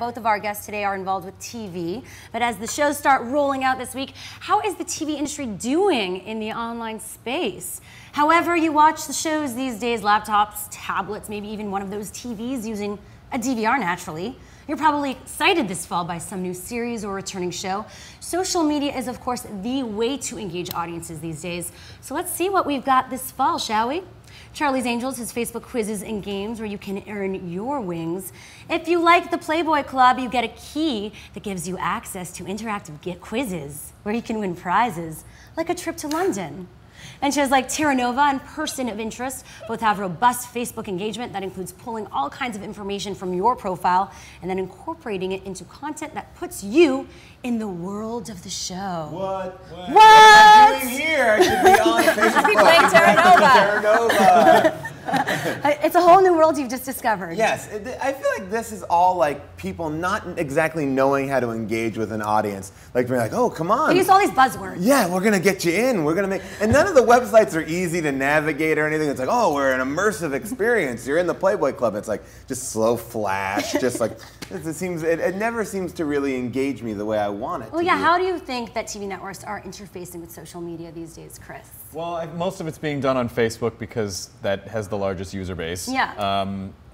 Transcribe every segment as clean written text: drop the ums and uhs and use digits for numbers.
Both of our guests today are involved with TV, but as the shows start rolling out this week, how is the TV industry doing in the online space? However you watch the shows these days, laptops, tablets, maybe even one of those TVs using a DVR naturally, you're probably excited this fall by some new series or returning show. Social media is, of course, the way to engage audiences these days. So let's see what we've got this fall, shall we? Charlie's Angels has Facebook quizzes and games where you can earn your wings. If you like the Playboy Club, you get a key that gives you access to interactive quizzes where you can win prizes, like a trip to London. And shows like Terra Nova and Person of Interest both have robust Facebook engagement that includes pulling all kinds of information from your profile and then incorporating it into content that puts you in the world of the show. What am I doing here? I should be on Facebook. Playing Terra Nova. It's a whole new world you've just discovered. Yes, I feel like this is all like people not exactly knowing how to engage with an audience. Like being like, oh, come on. They use all these buzzwords. Yeah, we're gonna get you in. We're gonna make, and none of the websites are easy to navigate or anything. It's like, oh, we're an immersive experience. You're in the Playboy Club. It's like just slow flash, just like it never seems to really engage me the way I want it. Well, yeah. How do you think that TV networks are interfacing with social media these days, Chris? Well, most of it's being done on Facebook because that has the largest user base. Yeah.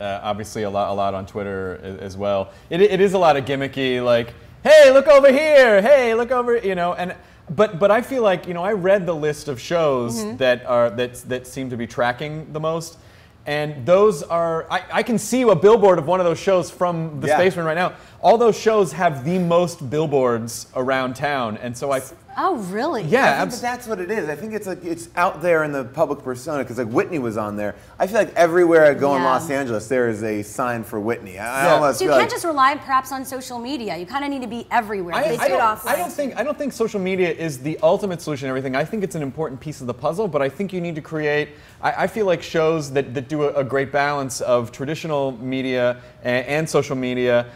Obviously, a lot on Twitter as well. It is a lot of gimmicky, like, hey, look over here. Hey, look over. You know, and but I feel like, you know, I read the list of shows that seem to be tracking the most. And those are, I can see a billboard of one of those shows from the space we're in right now. All those shows have the most billboards around town, and so I. Oh, really? Yeah, but that's what it is. I think it's like it's out there in the public persona because like Whitney was on there. I feel like everywhere I go in Los Angeles, there is a sign for Whitney. So you can't just rely perhaps on social media. You kind of need to be everywhere. I don't think social media is the ultimate solution to everything. I think it's an important piece of the puzzle, but I think you need to create. I feel like shows that do a great balance of traditional media and social media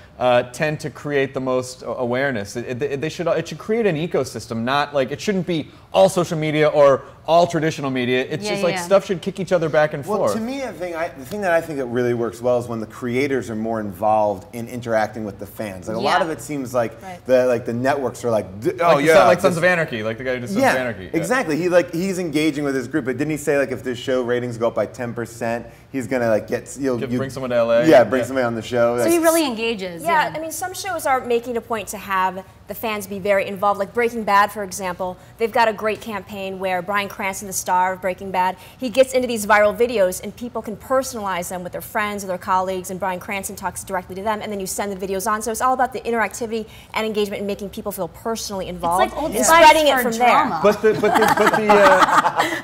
tend to create the most awareness. It should create an ecosystem, not like it shouldn't be all social media or all traditional media. It's just like stuff should kick each other back and forth. Well, to me, the thing that I think it really works well is when the creators are more involved in interacting with the fans. Like a lot of it seems like the networks are like, oh like yeah, like Sons of Anarchy, like the guy who did Sons of Anarchy. Yeah, exactly. He's engaging with his group, but didn't he say like if this show ratings go up by 10%, he's gonna like bring someone to LA? Yeah, bring somebody on the show. So he really engages. Yeah, I mean, some shows are making a point to have the fans be very involved. Like Breaking Bad, for example, they've got a great campaign where Bryan Cranston, the star of Breaking Bad, he gets into these viral videos and people can personalize them with their friends or their colleagues, and Bryan Cranston talks directly to them, and then you send the videos on. So it's all about the interactivity and engagement and making people feel personally involved. It's like old spreading it from drama.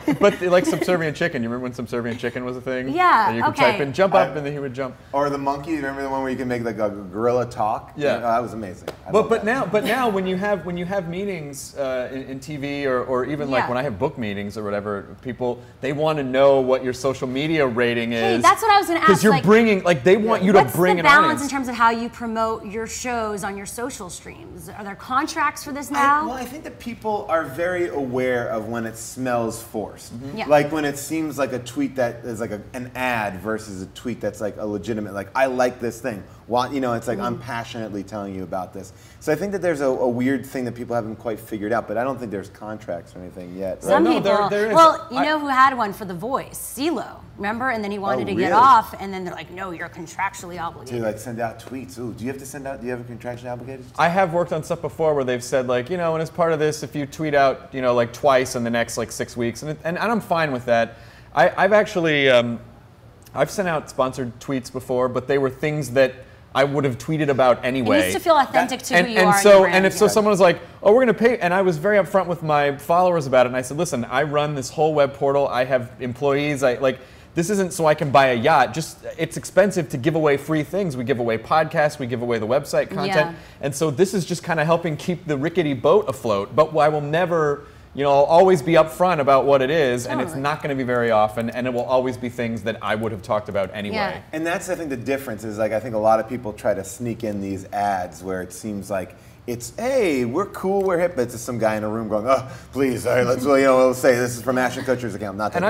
there. But like Subservient Chicken. You remember when Subservient Chicken was a thing? Yeah. And you could type in, jump up, and then he would jump. Or the monkey. Remember the one where you can make like a gorilla talk? Yeah, that was amazing. But now when you have meetings in TV or even like when I have book meetings or whatever, people they want to know what your social media rating is. Hey, that's what I was going to ask. Because you're bringing they want you to bring an audience. What's the balance in terms of how you promote your shows on your social streams? Are there contracts for this now? I think that people are very aware of when it smells forced. Yeah. Like when it seems like a tweet that is like an ad versus a tweet that's like a legitimate, like I like this thing. It's like I'm passionately telling you about this. So I think that there's a weird thing that people haven't quite figured out, but I don't think there's contracts or anything yet. Some people. There is. Well, you know who had one for The Voice? CeeLo. Remember? And then he wanted to get off, and then they're like, no, you're contractually obligated. To like send out tweets. Ooh, do you have to send out? Do you have a contractually obligated? I have worked on stuff before where they've said like, and as part of this, if you tweet out, like twice in the next like 6 weeks, and I'm fine with that. I've actually I've sent out sponsored tweets before, but they were things that I would have tweeted about anyway. It needs to feel authentic to who you are. And if someone was like, oh, we're going to pay, and I was very upfront with my followers about it, and I said, listen, I run this whole web portal. I have employees. This isn't so I can buy a yacht. Just it's expensive to give away free things. We give away podcasts. We give away the website content, and so this is just kind of helping keep the rickety boat afloat. But I will never. I'll always be upfront about what it is, and it's not going to be very often, and it will always be things that I would have talked about anyway. Yeah. And that's, I think, the difference is, like, I think a lot of people try to sneak in these ads where it seems like it's, hey, we're cool, we're hip, but it's just some guy in a room going, oh, please, all right, let's, we'll say this is from Ashton Kutcher's account, not that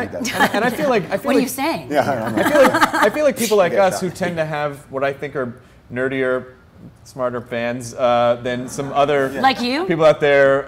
and I feel like, what are you saying? Yeah, I feel like people like us who tend to have what I think are nerdier smarter fans than some other Like you? people out there,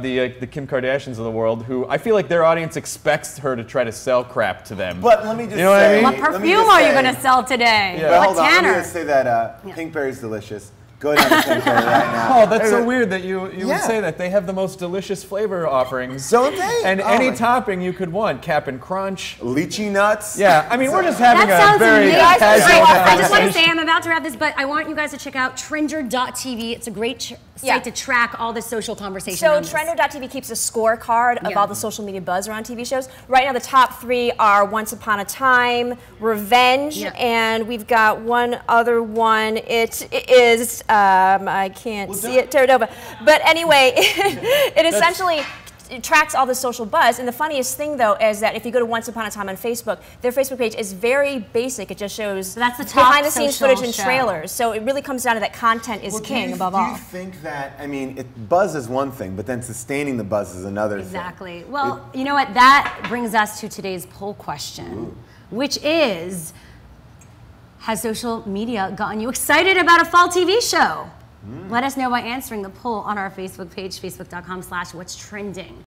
the Kim Kardashians of the world, who I feel like their audience expects her to try to sell crap to them. But let me just You know what I say, mean? What perfume are you going to sell today? Yeah. But What hold on, let tanner? me just say that Pinkberry's delicious. Go down to Pinkberry right now. Oh, that's so weird that you would Yeah. say that. They have the most delicious flavor offerings. Don't they? And Oh any my- topping you could want. Cap'n Crunch. Lychee nuts. Yeah, I mean, we're just having That a sounds very amazing. casual I just want to conversation. say I'm about to wrap this, but I want you guys to check out Trender.tv. It's a great site Yeah. to track all the social conversation. So around this. Trender.tv keeps a scorecard of Yeah. all the social media buzz around TV shows. Right now, the top 3 are Once Upon a Time, Revenge, Yeah. and we've got one other one. It is I can't see it, Terranova. But anyway, it essentially tracks all the social buzz. And the funniest thing, though, is that if you go to Once Upon a Time on Facebook, their Facebook page is very basic. It just shows So that's the top behind-the-scenes social footage and show. trailers. So it really comes down to that content is Well, king above do all. you think that, I mean, buzz is one thing, but then sustaining the buzz is another Exactly. thing. Well, you know what? That brings us to today's poll question, which is, has social media gotten you excited about a fall TV show? Let us know by answering the poll on our Facebook page, facebook.com/what's trending.